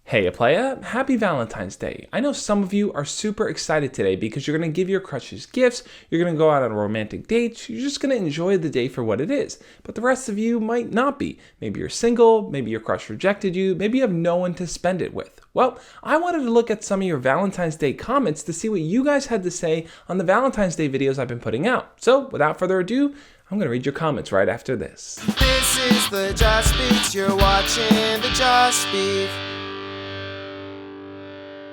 Hey playa, happy Valentine's Day. I know some of you are super excited today because you're going to give your crushes gifts, you're going to go out on romantic dates, you're just going to enjoy the day for what it is. But the rest of you might not be. Maybe you're single, maybe your crush rejected you, maybe you have no one to spend it with. Well, I wanted to look at some of your Valentine's Day comments to see what you guys had to say on the Valentine's Day videos I've been putting out. So without further ado, I'm going to read your comments right after this. This is the Josh Speaks. You're watching the Josh Speak.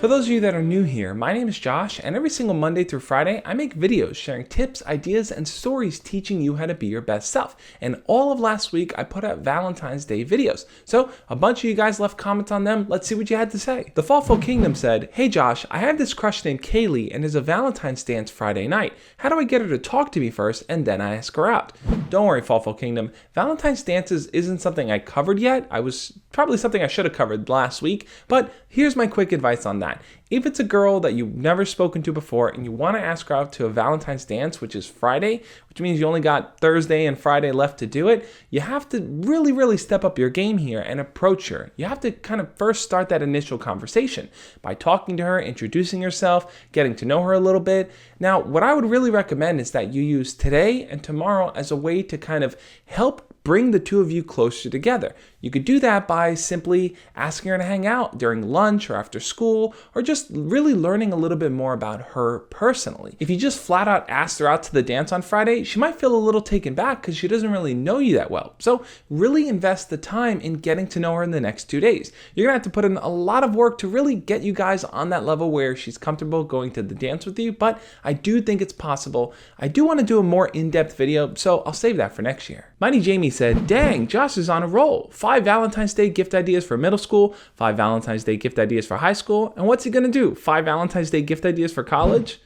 For those of you that are new here, my name is Josh, and every single Monday through Friday, I make videos sharing tips, ideas, and stories teaching you how to be your best self. And all of last week, I put out Valentine's Day videos. So a bunch of you guys left comments on them. Let's see what you had to say. The Thoughtful Kingdom said, "Hey Josh, I have this crush named Kaylee, and there's a Valentine's dance Friday night. How do I get her to talk to me first, and then I ask her out?" Don't worry, Thoughtful Kingdom. Valentine's dances isn't something I covered yet. I was probably something I should have covered last week, but here's my quick advice on that. If it's a girl that you've never spoken to before and you want to ask her out to a Valentine's dance, which is Friday, which means you only got Thursday and Friday left to do it, you have to really step up your game here and approach her. You have to kind of first start that initial conversation by talking to her, introducing yourself, getting to know her a little bit. Now, what I would really recommend is that you use today and tomorrow as a way to kind of help bring the two of you closer together. You could do that by simply asking her to hang out during lunch or after school, or just really learning a little bit more about her personally. If you just flat out asked her out to the dance on Friday, she might feel a little taken back because she doesn't really know you that well. So really invest the time in getting to know her in the next 2 days. You're gonna have to put in a lot of work to really get you guys on that level where she's comfortable going to the dance with you, but I do think it's possible. I do want to do a more in-depth video, so I'll save that for next year. Mighty Jamie said, "Dang, Josh is on a roll. 5 Valentine's Day gift ideas for middle school, 5 Valentine's Day gift ideas for high school, and what's he gonna do? 5 Valentine's Day gift ideas for college?"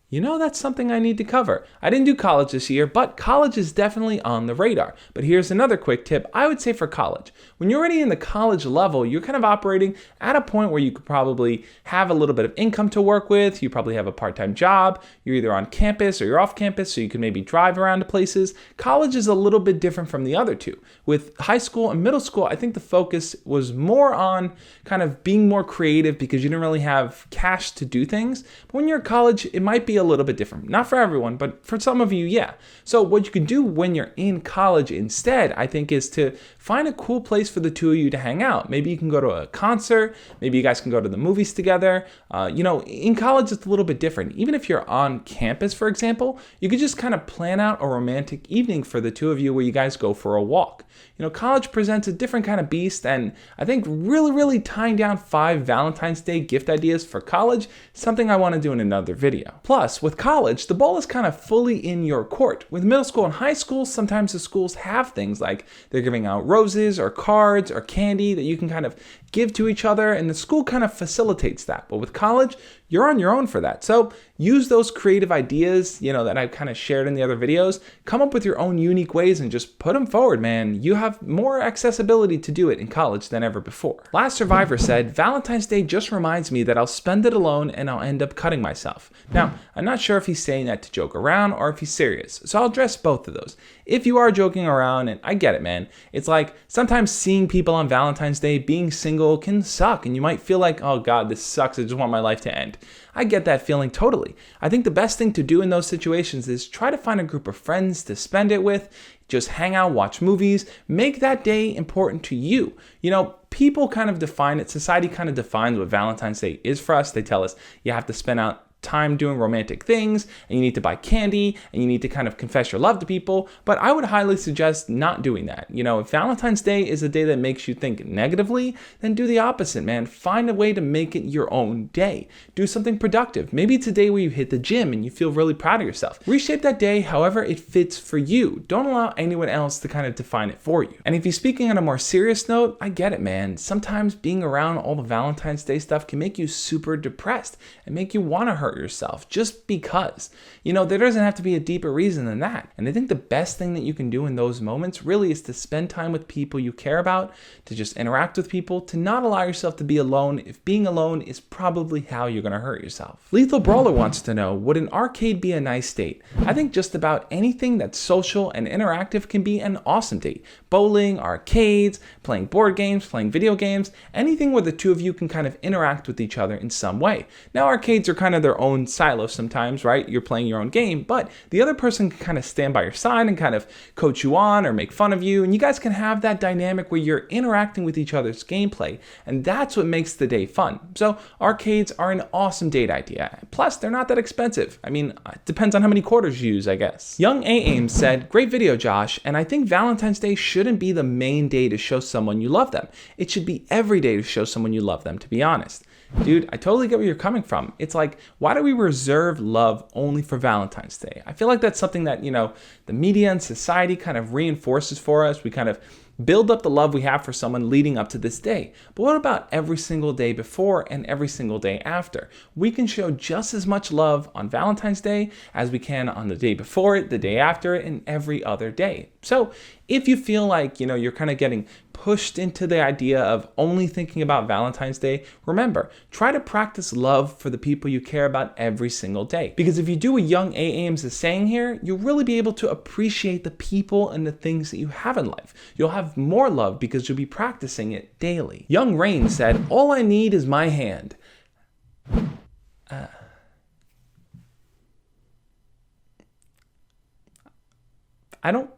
You know, that's something I need to cover. I didn't do college this year, but college is definitely on the radar. But here's another quick tip I would say for college. When you're already in the college level, you're kind of operating at a point where you could probably have a little bit of income to work with. You probably have a part-time job. You're either on campus or you're off campus, so you can maybe drive around to places. College is a little bit different from the other two. With high school and middle school, I think the focus was more on kind of being more creative because you didn't really have cash to do things. But when you're in college, it might be a little bit different. Not for everyone, but for some of you, yeah. So what you can do when you're in college instead, I think, is to find a cool place for the two of you to hang out. Maybe you can go to a concert. Maybe you guys can go to the movies together. In college, it's a little bit different. Even if you're on campus, for example, you could just kind of plan out a romantic evening for the two of you where you guys go for a walk. College presents a different kind of beast, and I think really tying down 5 Valentine's Day gift ideas for college is something I want to do in another video. Plus, with college, the ball is kind of fully in your court. With middle school and high school, sometimes the schools have things like they're giving out roses or cards or candy that you can kind of give to each other, and the school kind of facilitates that. But with college, you're on your own for that. So use those creative ideas, that I've kind of shared in the other videos. Come up with your own unique ways and just put them forward, man. You have more accessibility to do it in college than ever before. Last Survivor said, "Valentine's Day just reminds me that I'll spend it alone and I'll end up cutting myself." Now, I'm not sure if he's saying that to joke around or if he's serious, so I'll address both of those. If you are joking around, and I get it, man, it's like sometimes seeing people on Valentine's Day being single can suck, and you might feel like, oh God, this sucks, I just want my life to end. I get that feeling totally. I think the best thing to do in those situations is try to find a group of friends to spend it with, just hang out, watch movies, make that day important to you. People kind of define it, society kind of defines what Valentine's Day is for us. They tell us you have to spend out time doing romantic things, and you need to buy candy, and you need to kind of confess your love to people, but I would highly suggest not doing that. If Valentine's Day is a day that makes you think negatively, then do the opposite, man. Find a way to make it your own day. Do something productive. Maybe it's a day where you hit the gym and you feel really proud of yourself. Reshape that day however it fits for you. Don't allow anyone else to kind of define it for you. And if you're speaking on a more serious note, I get it, man. Sometimes being around all the Valentine's Day stuff can make you super depressed and make you want to hurt yourself just because. There doesn't have to be a deeper reason than that. And I think the best thing that you can do in those moments really is to spend time with people you care about, to just interact with people, to not allow yourself to be alone if being alone is probably how you're going to hurt yourself. Lethal Brawler wants to know, would an arcade be a nice date? I think just about anything that's social and interactive can be an awesome date. bowling, arcades, playing board games, playing video games, anything where the two of you can kind of interact with each other in some way. Now, arcades are kind of their own silo sometimes, right? You're playing your own game, but the other person can kind of stand by your side and kind of coach you on or make fun of you, and you guys can have that dynamic where you're interacting with each other's gameplay, and that's what makes the day fun. So arcades are an awesome date idea. Plus, they're not that expensive. I mean, it depends on how many quarters you use, I guess. Young A-Ames said, "Great video, Josh, and I think Valentine's Day shouldn't be the main day to show someone you love them. It should be every day to show someone you love them, to be honest." Dude, I totally get where you're coming from. It's like, why do we reserve love only for Valentine's Day? I feel like that's something that, the media and society kind of reinforces for us. We kind of build up the love we have for someone leading up to this day. But what about every single day before and every single day after? We can show just as much love on Valentine's Day as we can on the day before it, the day after it, and every other day. So if you feel like, you're kind of getting pushed into the idea of only thinking about Valentine's Day, remember, try to practice love for the people you care about every single day. Because if you do what Young A-Ames is saying here, you'll really be able to appreciate the people and the things that you have in life. You'll have more love because you'll be practicing it daily. Young Rain said, "All I need is my hand." I don't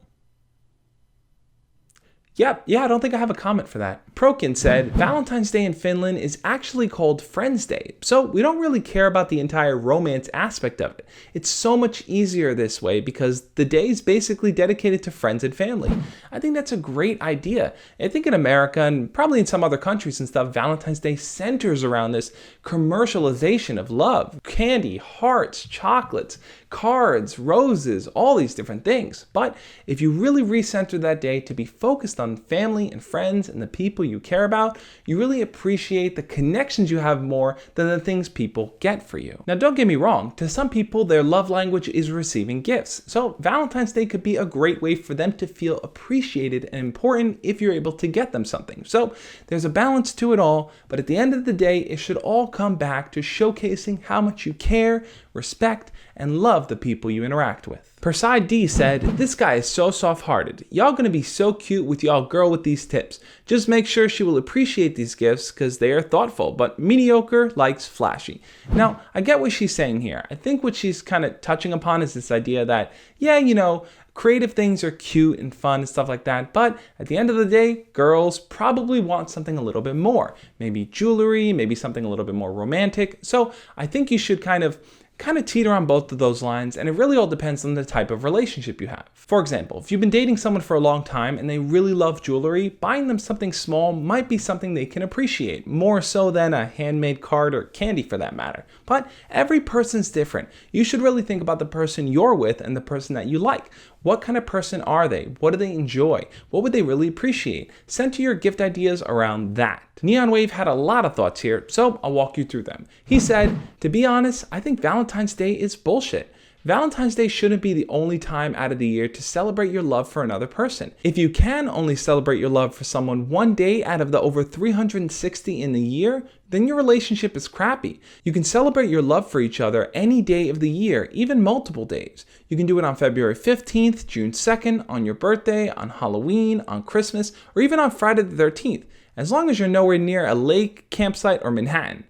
think I have a comment for that. Prokin said, "Valentine's Day in Finland is actually called Friends Day, so we don't really care about the entire romance aspect of it. It's so much easier this way because the day is basically dedicated to friends and family." I think that's a great idea. I think in America and probably in some other countries and stuff, Valentine's Day centers around this commercialization of love. Candy, hearts, chocolates, cards, roses, all these different things. But if you really recenter that day to be focused on family and friends and the people you care about, you really appreciate the connections you have more than the things people get for you. Now, don't get me wrong, to some people, their love language is receiving gifts. So Valentine's Day could be a great way for them to feel appreciated and important if you're able to get them something. So there's a balance to it all, but at the end of the day, it should all come back to showcasing how much you care, respect, and love the people you interact with. Perside D said, "This guy is so soft-hearted. Y'all gonna be so cute with y'all girl with these tips. Just make sure she will appreciate these gifts because they are thoughtful, but mediocre likes flashy." Now, I get what she's saying here. I think what she's kind of touching upon is this idea that, creative things are cute and fun and stuff like that, but at the end of the day, girls probably want something a little bit more. Maybe jewelry, maybe something a little bit more romantic. So I think you should kind of teeter on both of those lines, and it really all depends on the type of relationship you have. For example, if you've been dating someone for a long time and they really love jewelry, buying them something small might be something they can appreciate, more so than a handmade card or candy for that matter. But every person's different. You should really think about the person you're with and the person that you like. What kind of person are they? What do they enjoy? What would they really appreciate? Center your gift ideas around that. Neon Wave had a lot of thoughts here, so I'll walk you through them. He said, "To be honest, I think Valentine's Day is bullshit. Valentine's Day shouldn't be the only time out of the year to celebrate your love for another person. If you can only celebrate your love for someone one day out of the over 360 in the year, then your relationship is crappy. You can celebrate your love for each other any day of the year, even multiple days. You can do it on February 15th, June 2nd, on your birthday, on Halloween, on Christmas, or even on Friday the 13th, as long as you're nowhere near a lake, campsite, or Manhattan."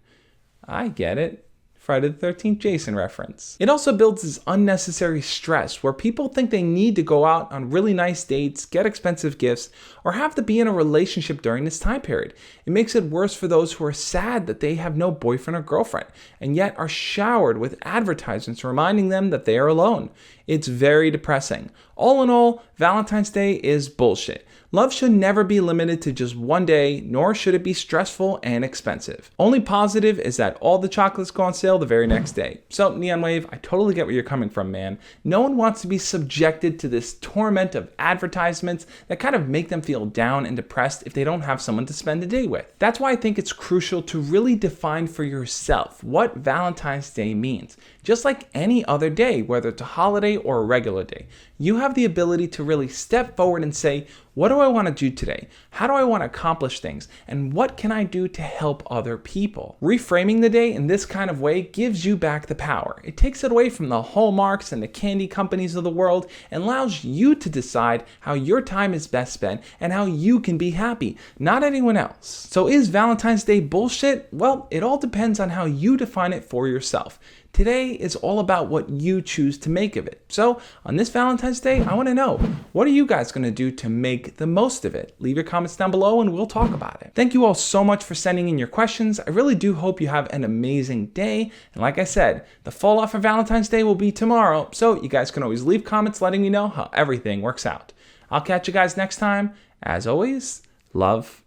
I get it. Friday the 13th Jason reference. It also builds this unnecessary stress where people think they need to go out on really nice dates, get expensive gifts, or have to be in a relationship during this time period. It makes it worse for those who are sad that they have no boyfriend or girlfriend, and yet are showered with advertisements reminding them that they are alone. It's very depressing. All in all, Valentine's Day is bullshit. Love should never be limited to just one day, nor should it be stressful and expensive. Only positive is that all the chocolates go on sale the very next day. So, Neon Wave, I totally get where you're coming from, man. No one wants to be subjected to this torment of advertisements that kind of make them feel down and depressed if they don't have someone to spend the day with. That's why I think it's crucial to really define for yourself what Valentine's Day means. Just like any other day, whether it's a holiday or a regular day, you have the ability to really step forward and say, What do I want to do today? How do I want to accomplish things? And what can I do to help other people? Reframing the day in this kind of way gives you back the power. It takes it away from the hallmarks and the candy companies of the world and allows you to decide how your time is best spent and how you can be happy, not anyone else. So is Valentine's Day bullshit? Well, it all depends on how you define it for yourself. Today is all about what you choose to make of it. So on this Valentine's Day, I want to know, what are you guys going to do to make the most of it? Leave your comments down below and we'll talk about it. Thank you all so much for sending in your questions. I really do hope you have an amazing day. And like I said, the fall off for Valentine's Day will be tomorrow. So you guys can always leave comments letting me know how everything works out. I'll catch you guys next time. As always, love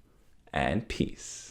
and peace.